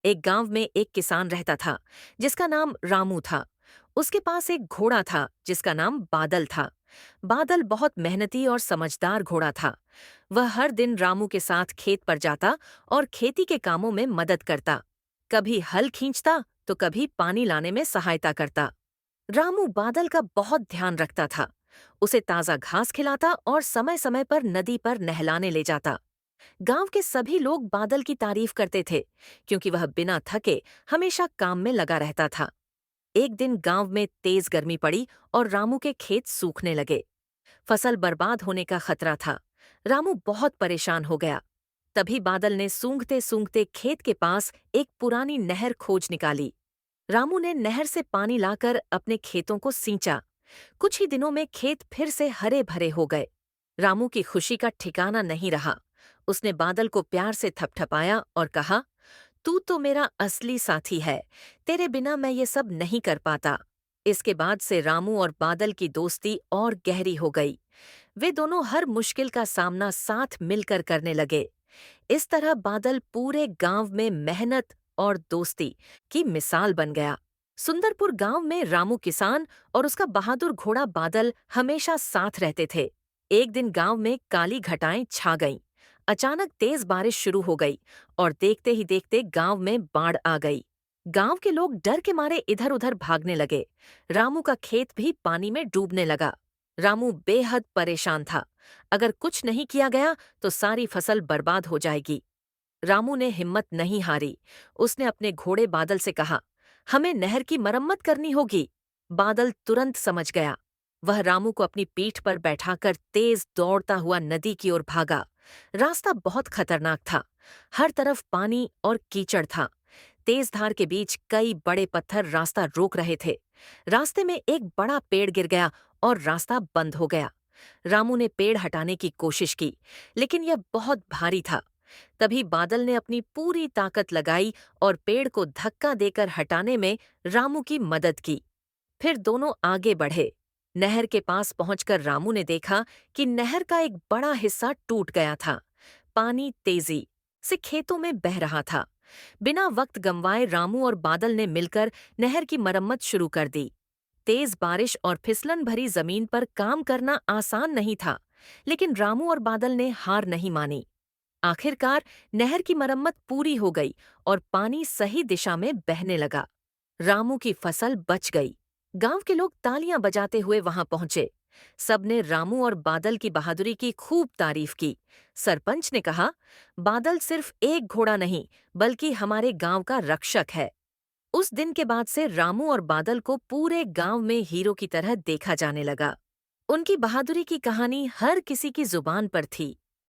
एक गांव में एक किसान रहता था जिसका नाम रामू था। उसके पास एक घोड़ा था जिसका नाम बादल था। बादल बहुत मेहनती और समझदार घोड़ा था। वह हर दिन रामू के साथ खेत पर जाता और खेती के कामों में मदद करता। कभी हल खींचता तो कभी पानी लाने में सहायता करता। रामू बादल का बहुत ध्यान रखता था। उसे ताजा घास खिलाता और समय समय पर नदी पर नहलाने ले जाता। गांव के सभी लोग बादल की तारीफ करते थे क्योंकि वह बिना थके हमेशा काम में लगा रहता था। एक दिन गांव में तेज गर्मी पड़ी और रामू के खेत सूखने लगे। फसल बर्बाद होने का खतरा था। रामू बहुत परेशान हो गया। तभी बादल ने सूंघते सूंघते खेत के पास एक पुरानी नहर खोज निकाली। रामू ने नहर से पानी लाकर अपने खेतों को सींचा। कुछ ही दिनों में खेत फिर से हरे भरे हो गए। रामू की खुशी का ठिकाना नहीं रहा। उसने बादल को प्यार से थपथपाया और कहा, तू तो मेरा असली साथी है। तेरे बिना मैं ये सब नहीं कर पाता। इसके बाद से रामू और बादल की दोस्ती और गहरी हो गई। वे दोनों हर मुश्किल का सामना साथ मिलकर करने लगे। इस तरह बादल पूरे गांव में मेहनत और दोस्ती की मिसाल बन गया। सुंदरपुर गांव में रामू किसान और उसका बहादुर घोड़ा बादल हमेशा साथ रहते थे। एक दिन गांव में काली घटाएं छा गईं। अचानक तेज बारिश शुरू हो गई और देखते ही देखते गांव में बाढ़ आ गई। गांव के लोग डर के मारे इधर उधर भागने लगे। रामू का खेत भी पानी में डूबने लगा। रामू बेहद परेशान था। अगर कुछ नहीं किया गया तो सारी फसल बर्बाद हो जाएगी। रामू ने हिम्मत नहीं हारी। उसने अपने घोड़े बादल से कहा, हमें नहर की मरम्मत करनी होगी। बादल तुरंत समझ गया। वह रामू को अपनी पीठ पर बैठाकर तेज दौड़ता हुआ नदी की ओर भागा। रास्ता बहुत खतरनाक था। हर तरफ पानी और कीचड़ था। तेज धार के बीच कई बड़े पत्थर रास्ता रोक रहे थे। रास्ते में एक बड़ा पेड़ गिर गया और रास्ता बंद हो गया। रामू ने पेड़ हटाने की कोशिश की, लेकिन यह बहुत भारी था। तभी बादल ने अपनी पूरी ताकत लगाई और पेड़ को धक्का देकर हटाने में रामू की मदद की। फिर दोनों आगे बढ़े। नहर के पास पहुंचकर रामू ने देखा कि नहर का एक बड़ा हिस्सा टूट गया था। पानी तेजी से खेतों में बह रहा था। बिना वक्त गंवाए रामू और बादल ने मिलकर नहर की मरम्मत शुरू कर दी। तेज बारिश और फिसलन भरी जमीन पर काम करना आसान नहीं था, लेकिन रामू और बादल ने हार नहीं मानी। आखिरकार नहर की मरम्मत पूरी हो गई और पानी सही दिशा में बहने लगा। रामू की फसल बच गई। गांव के लोग तालियां बजाते हुए वहां पहुंचे। सबने रामू और बादल की बहादुरी की खूब तारीफ की। सरपंच ने कहा, बादल सिर्फ एक घोड़ा नहीं, बल्कि हमारे गांव का रक्षक है। उस दिन के बाद से रामू और बादल को पूरे गांव में हीरो की तरह देखा जाने लगा। उनकी बहादुरी की कहानी हर किसी की जुबान पर थी।